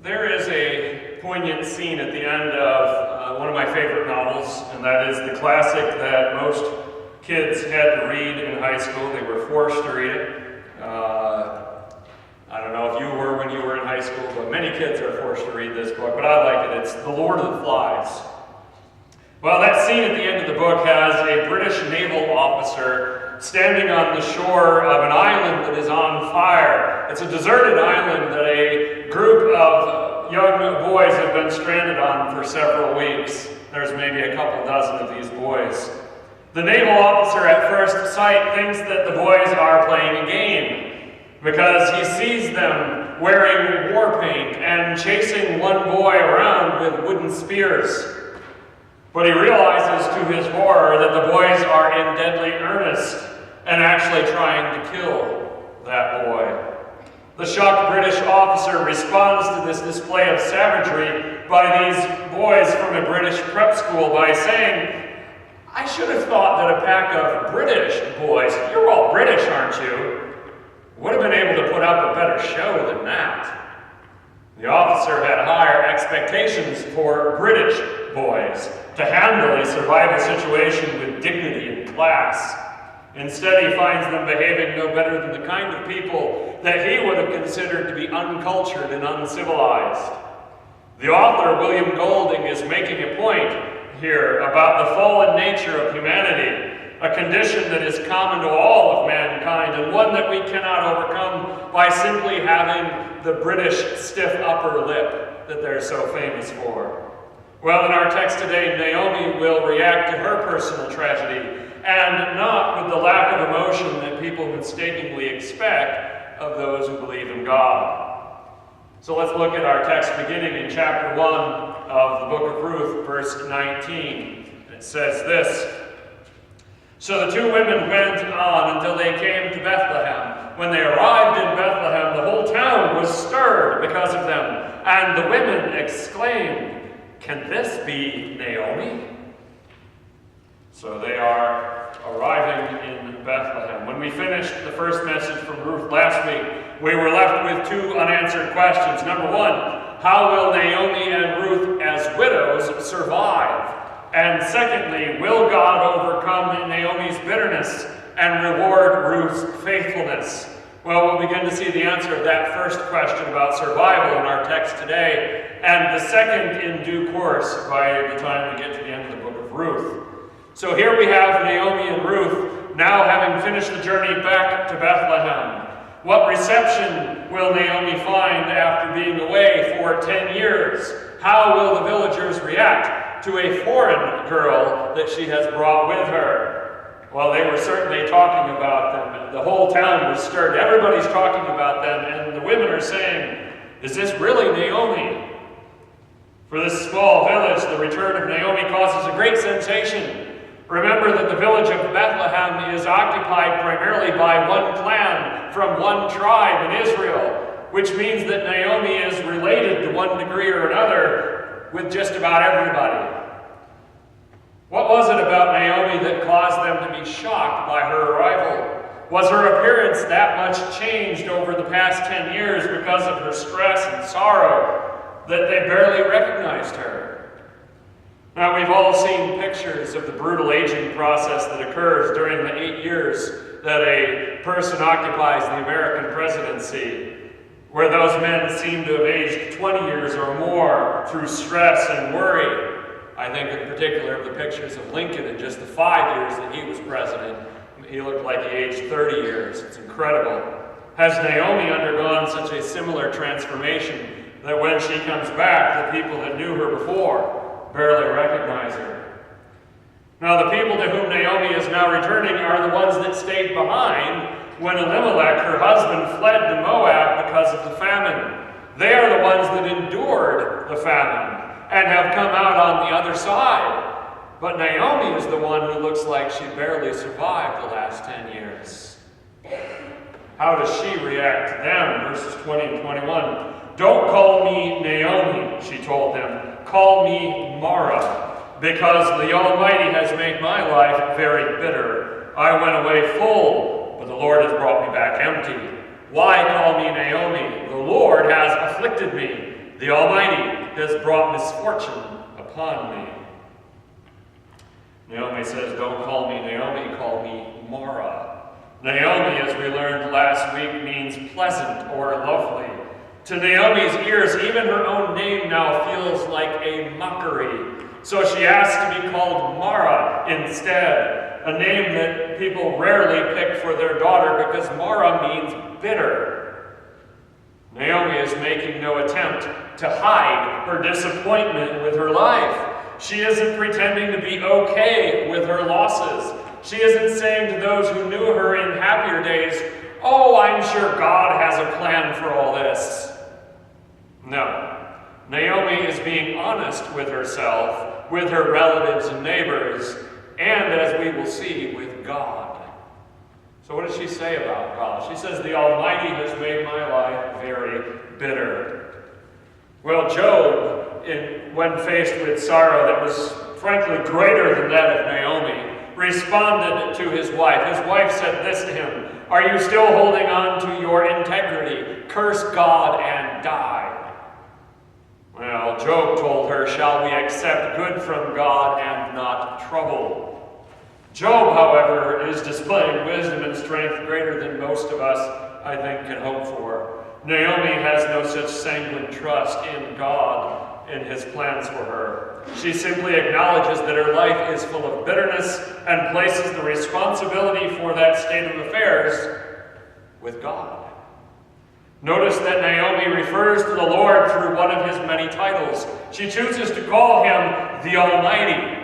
There is a poignant scene at the end of one of my favorite novels, and that is the classic that most kids had to read in high school. They were forced to read it. I don't know if you were when you were in high school, but many kids are forced to read this book, but I like it. It's The Lord of the Flies. Well, that scene at the end of the book has a British naval officer standing on the shore of an island that is on fire. It's a deserted island that a group of young boys have been stranded on for several weeks. There's maybe a couple dozen of these boys. The naval officer at first sight thinks that the boys are playing a game because he sees them wearing war paint and chasing one boy around with wooden spears. But he realizes to his horror that the boys are in deadly earnest and actually trying to kill that boy. The shocked British officer responds to this display of savagery by these boys from a British prep school by saying, "I should have thought that a pack of British boys, you're all British, aren't you, would have been able to put up a better show than that." The officer had higher expectations for British boys to handle a survival situation with dignity and class. Instead, he finds them behaving no better than the kind of people that he would have considered to be uncultured and uncivilized. The author, William Golding, is making a point here about the fallen nature of humanity, a condition that is common to all of mankind and one that we cannot overcome by simply having the British stiff upper lip that they're so famous for. Well, in our text today, Naomi will react to her personal tragedy and not with the lack of emotion that people mistakenly expect of those who believe in God. So let's look at our text beginning in chapter 1 of the book of Ruth, verse 19. It says this: "So the two women went on until they came to Bethlehem. When they arrived in Bethlehem, the whole town was stirred because of them, and the women exclaimed, 'Can this be Naomi?'" So they are arriving in Bethlehem. When we finished the first message from Ruth last week, we were left with two unanswered questions. Number one, how will Naomi and Ruth as widows survive? And secondly, will God overcome Naomi's bitterness and reward Ruth's faithfulness? Well, we'll begin to see the answer of that first question about survival in our text today, and the second in due course by the time we get to the end of the book of Ruth. So here we have Naomi and Ruth now having finished the journey back to Bethlehem. What reception will Naomi find after being away for 10 years? How will the villagers react to a foreign girl that she has brought with her? Well, they were certainly talking about them. The whole town was stirred. Everybody's talking about them, and the women are saying, "Is this really Naomi?" For this small village, the return of Naomi causes a great sensation. Remember that the village of Bethlehem is occupied primarily by one clan from one tribe in Israel, which means that Naomi is related to one degree or another with just about everybody. What was it about Naomi that caused them to be shocked by her arrival? Was her appearance that much changed over the past 10 years because of her stress and sorrow that they barely recognized her? Now, we've all seen pictures of the brutal aging process that occurs during the 8 years that a person occupies the American presidency, where those men seem to have aged 20 years or more through stress and worry. I think in particular of the pictures of Lincoln in just the 5 years that he was president. He looked like he aged 30 years. It's incredible. Has Naomi undergone such a similar transformation that when she comes back, the people that knew her before barely recognize her? Now, the people to whom Naomi is now returning are the ones that stayed behind when Elimelech, her husband, fled to Moab because of the famine. They are the ones that endured the famine and have come out on the other side. But Naomi is the one who looks like she barely survived the last 10 years. How does she react to them? Verses 20 and 21. "Don't call me Naomi," she told them. "Call me Mara, because the Almighty has made my life very bitter. I went away full, but the Lord has brought me back empty. Why call me Naomi? The Lord has afflicted me. The Almighty has brought misfortune upon me. Naomi says, don't call me Naomi, call me Mara. Naomi, as we learned last week, means pleasant or lovely. To Naomi's ears, even her own name now feels like a mockery. So she asks to be called Mara instead, a name that people rarely pick for their daughter because Mara means bitter. Naomi is making no attempt to hide her disappointment with her life. She isn't pretending to be okay with her losses. She isn't saying to those who knew her in happier days, oh, I'm sure God has a plan for all this. No. Naomi is being honest with herself, with her relatives and neighbors, and as we will see, with God. So what does she say about God? She says, the Almighty has made my life very bitter. Well, Job, when faced with sorrow that was frankly greater than that of Naomi, responded to his wife. His wife said this to him, are you still holding on to your integrity? Curse God and die. Well, Job told her, shall we accept good from God and not trouble? Job, however, is displaying wisdom and strength greater than most of us, I think, can hope for. Naomi has no such sanguine trust in God and his plans for her. She simply acknowledges that her life is full of bitterness and places the responsibility for that state of affairs with God. Notice that Naomi refers to the Lord through one of his many titles. She chooses to call him the Almighty,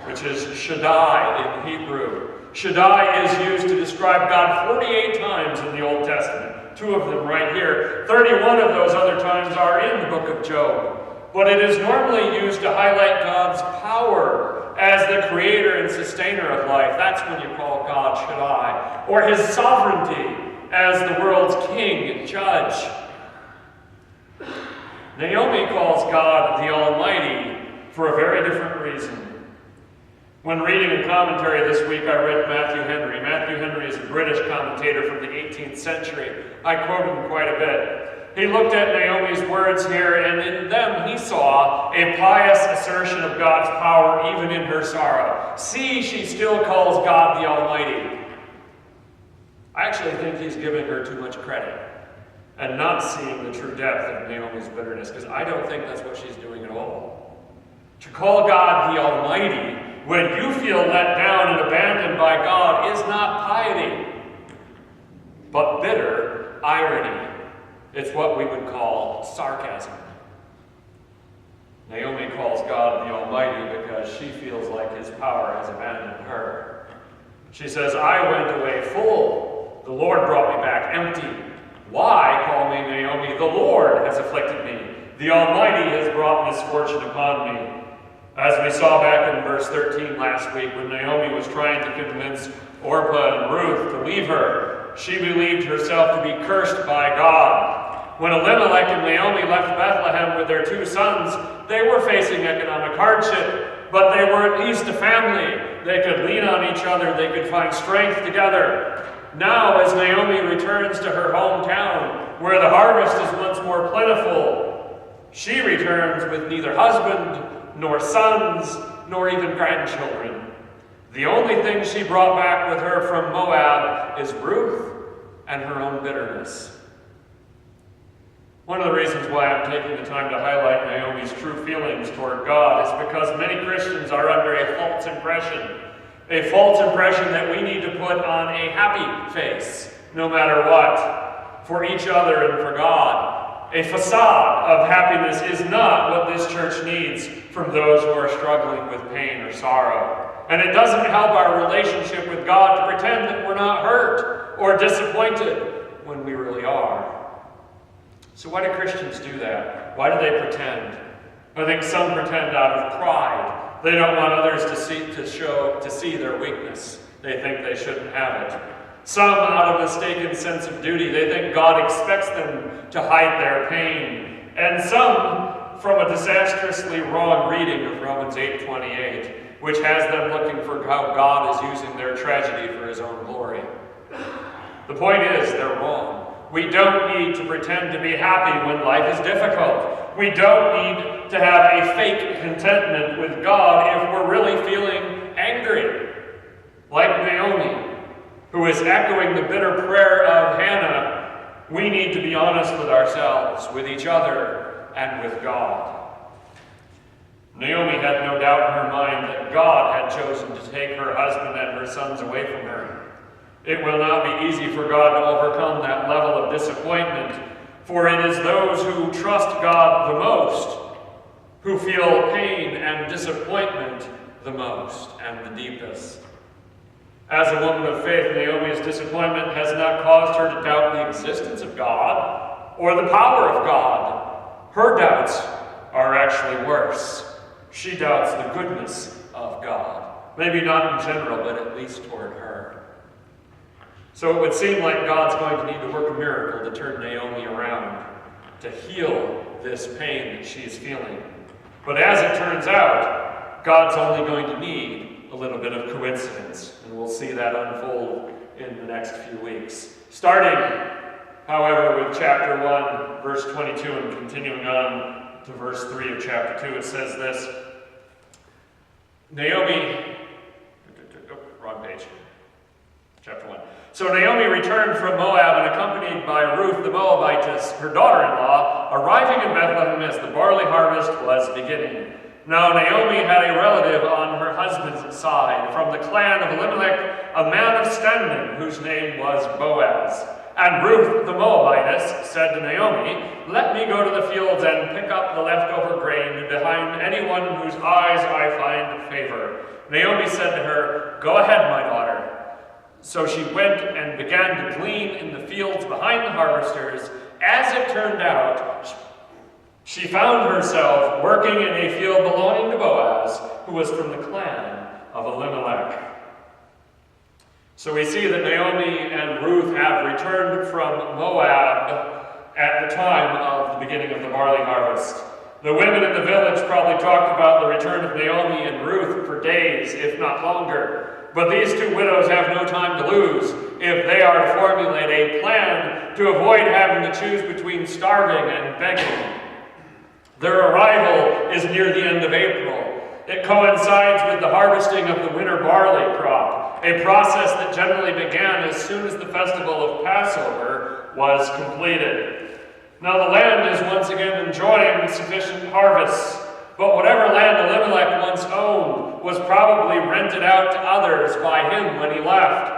which is Shaddai in Hebrew. Shaddai is used to describe God 48 times in the Old Testament. 2 of them right here. 31 of those other times are in the book of Job. But it is normally used to highlight God's power as the creator and sustainer of life. That's when you call God Shaddai. Or his sovereignty as the world's king and judge. Naomi calls God the Almighty for a very different reason. When reading a commentary this week, I read Matthew Henry. Matthew Henry is a British commentator from the 18th century. I quote him quite a bit. He looked at Naomi's words here, and in them he saw a pious assertion of God's power even in her sorrow. See, she still calls God the Almighty. I actually think he's giving her too much credit and not seeing the true depth of Naomi's bitterness, because I don't think that's what she's doing at all. To call God the Almighty when you feel let down and abandoned by God is not piety, but bitter irony. It's what we would call sarcasm. Naomi calls God the Almighty because she feels like his power has abandoned her. She says, I went away full. The Lord brought me back empty. Why call me Naomi? The Lord has afflicted me. The Almighty has brought misfortune upon me. As we saw back in verse 13 last week, when Naomi was trying to convince Orpah and Ruth to leave her, she believed herself to be cursed by God. When Elimelech and Naomi left Bethlehem with their 2 sons, they were facing economic hardship, but they were at least a family. They could lean on each other. They could find strength together. Now, as Naomi returns to her hometown, where the harvest is once more plentiful, she returns with neither husband, nor sons, nor even grandchildren. The only thing she brought back with her from Moab is Ruth and her own bitterness. One of the reasons why I'm taking the time to highlight Naomi's true feelings toward God is because many Christians are under a false impression that we need to put on a happy face, no matter what, for each other and for God. A facade of happiness is not what this church needs from those who are struggling with pain or sorrow. And it doesn't help our relationship with God to pretend that we're not hurt or disappointed when we really are. So why do Christians do that? Why do they pretend? I think some pretend out of pride. They don't want others to see their weakness. They think they shouldn't have it. Some out of a mistaken sense of duty. They think God expects them to hide their pain. And some from a disastrously wrong reading of Romans 8:28, which has them looking for how God is using their tragedy for his own glory. The point is, they're wrong. We don't need to pretend to be happy when life is difficult. We don't need to have a fake contentment with God if we're really feeling angry. Like Naomi, who is echoing the bitter prayer of Hannah, we need to be honest with ourselves, with each other, and with God. Naomi had no doubt in her mind that God had chosen to take her husband and her sons away from her. It will not be easy for God to overcome that level of disappointment, for it is those who trust God the most who feel pain and disappointment the most and the deepest. As a woman of faith, Naomi's disappointment has not caused her to doubt the existence of God or the power of God. Her doubts are actually worse. She doubts the goodness of God. Maybe not in general, but at least toward her. So it would seem like God's going to need to work a miracle to turn Naomi around, to heal this pain that she is feeling. But as it turns out, God's only going to need a little bit of coincidence, and we'll see that unfold in the next few weeks. Starting, however, with chapter 1, verse 22, and continuing on to verse 3 of chapter 2, it says this. Wrong page. Chapter 1. So Naomi returned from Moab and accompanied by Ruth the Moabitess, her daughter-in-law, arriving in Bethlehem as the barley harvest was beginning. Now Naomi had a relative on her husband's side, from the clan of Elimelech, a man of standing, whose name was Boaz. And Ruth the Moabitess said to Naomi, "Let me go to the fields and pick up the leftover grain behind anyone in whose eyes I find favor." Naomi said to her, "Go ahead, my daughter." So she went and began to glean in the fields behind the harvesters. As it turned out, she found herself working in a field belonging to Boaz, who was from the clan of Elimelech. So we see that Naomi and Ruth have returned from Moab at the time of the beginning of the barley harvest. The women in the village probably talked about the return of Naomi and Ruth for days, if not longer. But these two widows have no time to lose if they are to formulate a plan to avoid having to choose between starving and begging. Their arrival is near the end of April. It coincides with the harvesting of the winter barley crop, a process that generally began as soon as the festival of Passover was completed. Now the land is once again enjoying sufficient harvests, but whatever land Elimelech once owned was probably rented out to others by him when he left.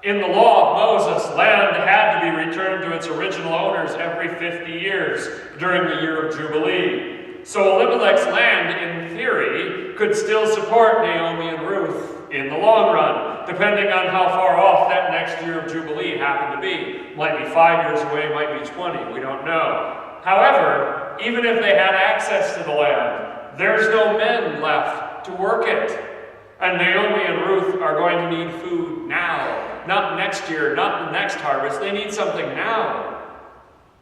In the law of Moses, land had to be returned to its original owners every 50 years during the year of Jubilee. So Elimelech's land, in theory, could still support Naomi and Ruth in the long run, depending on how far off that next year of Jubilee happened to be. Might be 5 years away, might be 20, we don't know. However, even if they had access to the land, there's no men left to work it. And Naomi and Ruth are going to need food now. Not next year, not the next harvest. They need something now.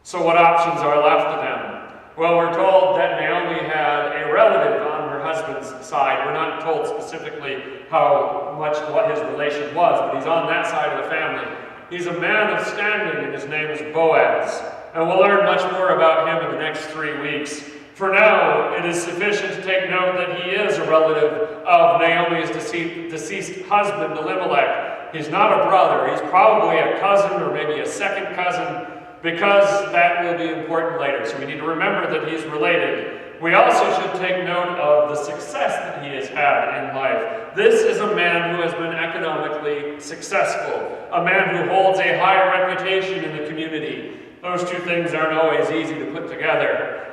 So what options are left to them? Well, we're told that Naomi had a relative on her husband's side. We're not told specifically what his relation was, but he's on that side of the family. He's a man of standing, and his name is Boaz. And we'll learn much more about him in the next 3 weeks. For now, it is sufficient to take note that he is a relative of Naomi's deceased husband, Elimelech. He's not a brother. He's probably a cousin or maybe a second cousin, because that will be important later. So we need to remember that he's related. We also should take note of the success that he has had in life. This is a man who has been economically successful, a man who holds a high reputation in the community. Those two things aren't always easy to put together.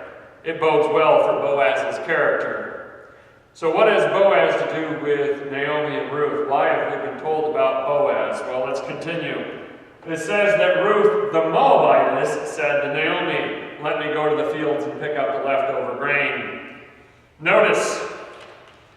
It bodes well for Boaz's character. So what has Boaz to do with Naomi and Ruth? Why have we been told about Boaz? Well, let's continue. It says that Ruth the Moabitess said to Naomi, "Let me go to the fields and pick up the leftover grain." Notice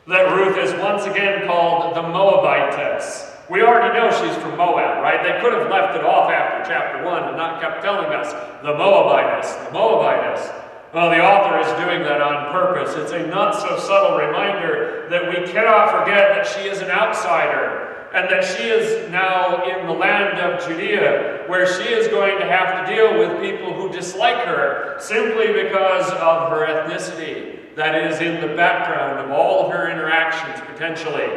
that Ruth is once again called the Moabitess. We already know she's from Moab, right? They could have left it off after chapter 1 and not kept telling us the Moabitess, the Moabitess. Well, the author is doing that on purpose. It's a not so subtle reminder that we cannot forget that she is an outsider. and that she is now in the land of Judea, where she is going to have to deal with people who dislike her simply because of her ethnicity that is in the background of all of her interactions, potentially.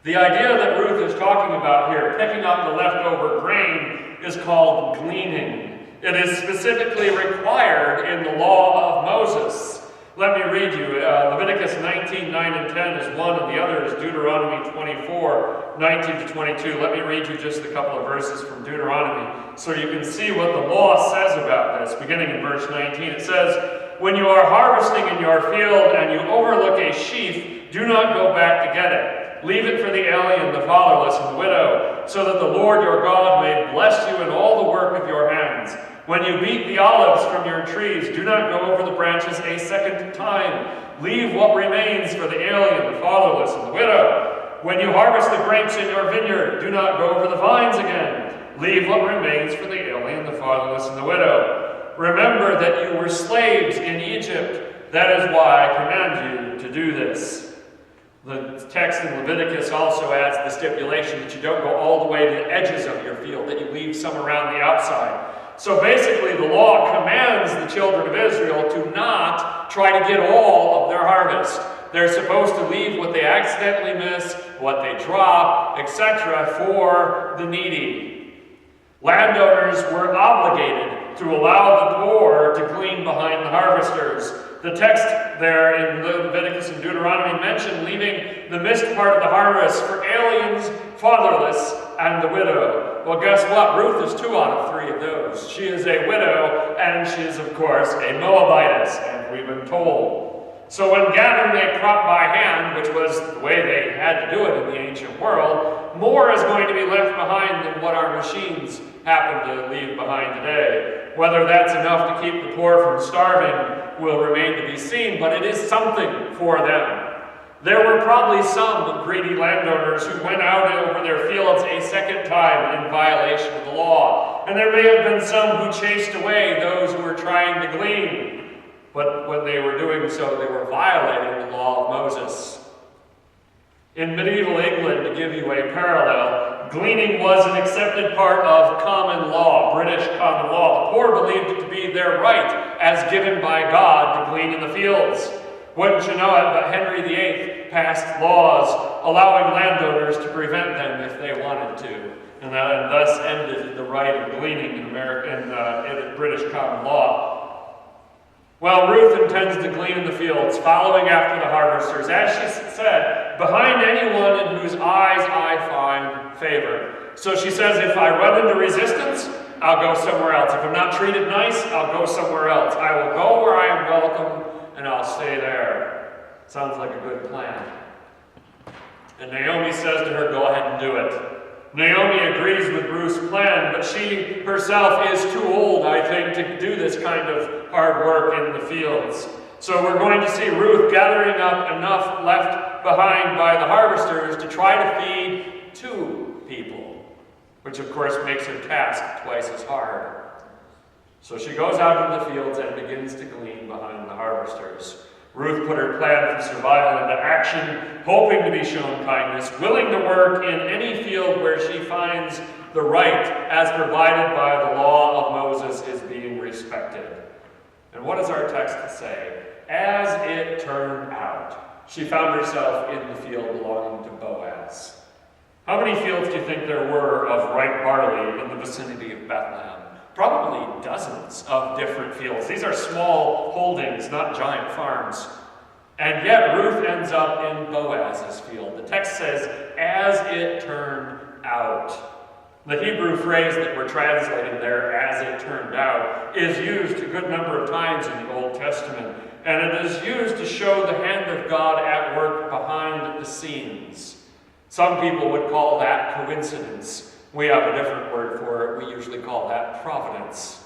The idea that Ruth is talking about here, picking up the leftover grain, is called gleaning. It is specifically required in the law of Moses. Let me read you. Leviticus 19, 9 and 10 is one, and the other is Deuteronomy 24, 19 to 22. Let me read you just a couple of verses from Deuteronomy so you can see what the law says about this. Beginning in verse 19, it says, "When you are harvesting in your field and you overlook a sheaf, do not go back to get it. Leave it for the alien, the fatherless, and the widow, so that the Lord your God may bless you in all the work of your hands. When you beat the olives from your trees, do not go over the branches a second time. Leave what remains for the alien, the fatherless, and the widow. When you harvest the grapes in your vineyard, do not go over the vines again. Leave what remains for the alien, the fatherless, and the widow. Remember that you were slaves in Egypt. That is why I command you to do this." The text in Leviticus also adds the stipulation that you don't go all the way to the edges of your field, that you leave some around the outside. So basically, the law commands the children of Israel to not try to get all of their harvest. They're supposed to leave what they accidentally miss, what they drop, etc., for the needy. Landowners were obligated to allow the poor to glean behind the harvesters. The text there in Leviticus and Deuteronomy mentioned leaving the missed part of the harvest for aliens, fatherless, and the widow. Well, guess what? Ruth is 2 out of 3 of those. She is a widow, and she is, of course, a Moabitess, and we've been told. So when gathering a crop by hand, which was the way they had to do it in the ancient world, more is going to be left behind than what our machines happen to leave behind today. Whether that's enough to keep the poor from starving will remain to be seen, but it is something for them. There were probably some greedy landowners who went out over their fields a second time in violation of the law, and there may have been some who chased away those who were trying to glean. But when they were doing so, they were violating the law of Moses. In medieval England, to give you a parallel, gleaning was an accepted part of common law, British common law. The poor believed it to be their right, as given by God, to glean in the fields. Wouldn't you know it, but Henry VIII passed laws allowing landowners to prevent them if they wanted to, and thus ended the right of gleaning in British common law. Well, Ruth intends to glean in the fields, following after the harvesters, as she said, behind anyone in whose eyes I find favor. So she says, if I run into resistance, I'll go somewhere else. If I'm not treated nice, I'll go somewhere else. I will go where I am welcome, and I'll stay there. Sounds like a good plan. And Naomi says to her, go ahead and do it. Naomi agrees with Ruth's plan, but she herself is too old, I think, to do this kind of hard work in the fields. So we're going to see Ruth gathering up enough left behind by the harvesters to try to feed 2 people, which of course makes her task twice as hard. So she goes out into the fields and begins to glean behind the harvesters. Ruth put her plan for survival into action, hoping to be shown kindness, willing to work in any field where she finds the right, as provided by the law of Moses, is being respected. And what does our text say? As it turned out, she found herself in the field belonging to Boaz. How many fields do you think there were of ripe barley in the vicinity of Bethlehem? Probably dozens of different fields. These are small holdings, not giant farms. And yet Ruth ends up in Boaz's field. The text says, as it turned out. The Hebrew phrase that we're translating there, as it turned out, is used a good number of times in the Old Testament. And it is used to show the hand of God at work behind the scenes. Some people would call that coincidence. We have a different word for it. We usually call that providence.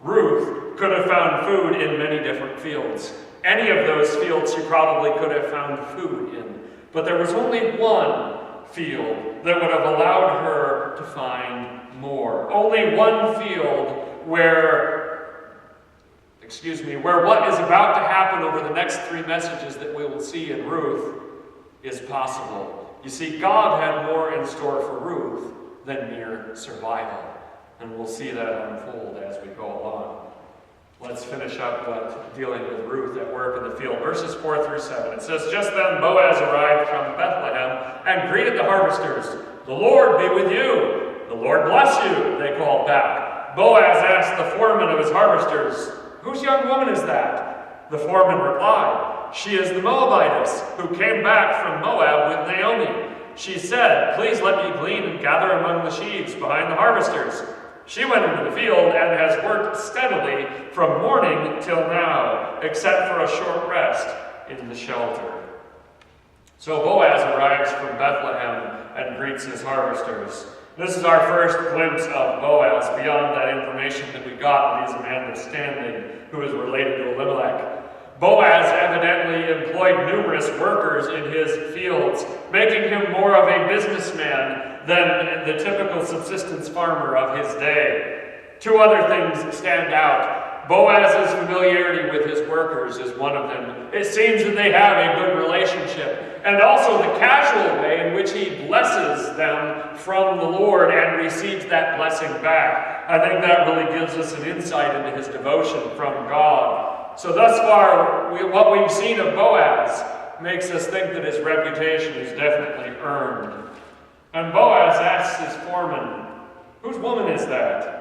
Ruth could have found food in many different fields. Any of those fields she probably could have found food in. But there was only one field that would have allowed her to find more. Only one field where what is about to happen over the next 3 messages that we will see in Ruth is possible. You see, God had more in store for Ruth than mere survival. And we'll see that unfold as we go along. Let's finish up dealing with Ruth at work in the field. Verses 4 through 7. It says, "Just then Boaz arrived from Bethlehem and greeted the harvesters. 'The Lord be with you.' 'The Lord bless you,' they called back. Boaz asked the foreman of his harvesters, 'Whose young woman is that?' The foreman replied, 'She is the Moabitess who came back from Moab with Naomi. She said, "Please let me glean and gather among the sheaves behind the harvesters." She went into the field and has worked steadily from morning till now, except for a short rest in the shelter.'" So Boaz arrives from Bethlehem and greets his harvesters. This is our first glimpse of Boaz beyond that information that we got that he's a man of standing who is related to Elimelech. Boaz evidently employed numerous workers in his fields, making him more of a businessman than the typical subsistence farmer of his day. Two other things stand out. Boaz's familiarity with his workers is one of them. It seems that they have a good relationship, and also the casual way in which he blesses them from the Lord and receives that blessing back. I think that really gives us an insight into his devotion from God. So thus far, what we've seen of Boaz makes us think that his reputation is definitely earned. And Boaz asks his foreman, "Whose woman is that?"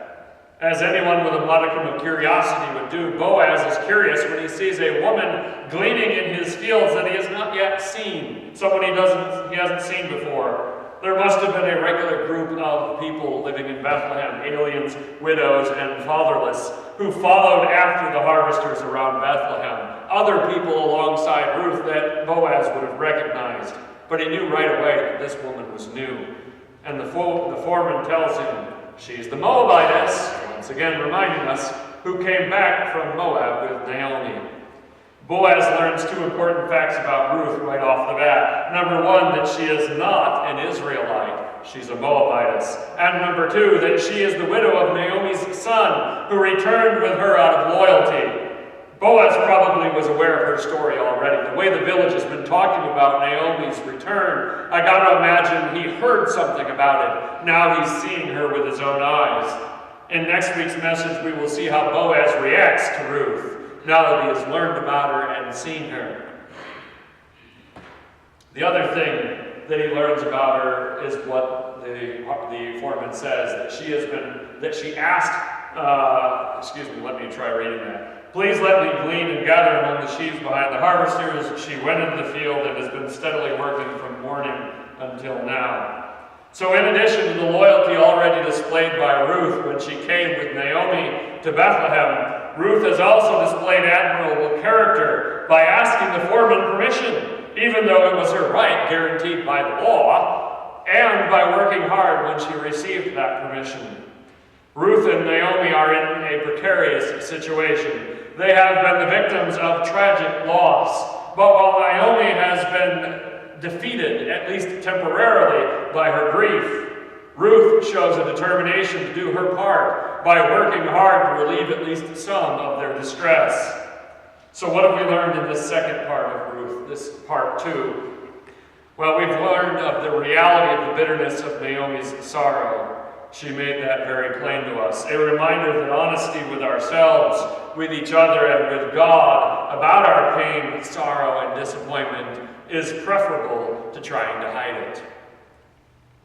As anyone with a modicum of curiosity would do, Boaz is curious when he sees a woman gleaning in his fields that he has not yet seen, someone he hasn't seen before. There must have been a regular group of people living in Bethlehem, aliens, widows, and fatherless, who followed after the harvesters around Bethlehem. Other people alongside Ruth that Boaz would have recognized. But he knew right away that this woman was new. And the foreman tells him, "She's the Moabitess," once again reminding us, "who came back from Moab with Naomi." Boaz learns two important facts about Ruth right off the bat. Number one, that she is not an Israelite. She's a Moabitess. And number two, that she is the widow of Naomi's son, who returned with her out of loyalty. Boaz probably was aware of her story already. The way the village has been talking about Naomi's return, I gotta imagine he heard something about it. Now he's seeing her with his own eyes. In next week's message, we will see how Boaz reacts to Ruth, now that he has learned about her and seen her. The other thing that he learns about her is what the foreman says, that she asked, let me try reading that. "Please let me glean and gather among the sheaves behind the harvesters. She went into the field and has been steadily working from morning until now." So in addition to the loyalty already displayed by Ruth when she came with Naomi to Bethlehem, Ruth has also displayed admirable character by asking the foreman permission, even though it was her right guaranteed by the law, and by working hard when she received that permission. Ruth and Naomi are in a precarious situation. They have been the victims of tragic loss, but while Naomi has been defeated, at least temporarily, by her grief, Ruth shows a determination to do her part by working hard to relieve at least some of their distress. So what have we learned in this second part of Ruth, this part 2? Well, we've learned of the reality of the bitterness of Naomi's sorrow. She made that very plain to us. A reminder that honesty with ourselves, with each other, and with God about our pain, sorrow, and disappointment is preferable to trying to hide it.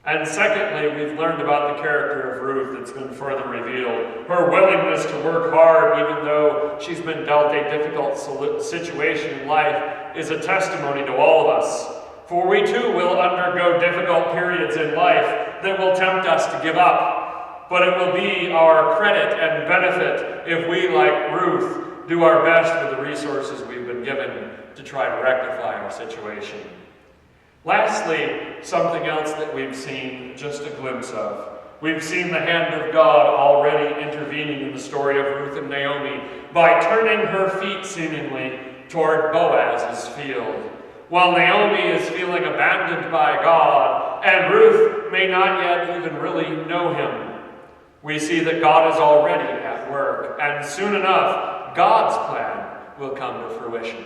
And secondly, we've learned about the character of Ruth that's been further revealed. Her willingness to work hard, even though she's been dealt a difficult situation in life, is a testimony to all of us. For we too will undergo difficult periods in life that will tempt us to give up. But it will be our credit and benefit if we, like Ruth, do our best with the resources we've been given to try to rectify our situation. Lastly, something else that we've seen just a glimpse of. We've seen the hand of God already intervening in the story of Ruth and Naomi by turning her feet seemingly toward Boaz's field. While Naomi is feeling abandoned by God, and Ruth may not yet even really know him, we see that God is already at work, and soon enough, God's plan will come to fruition.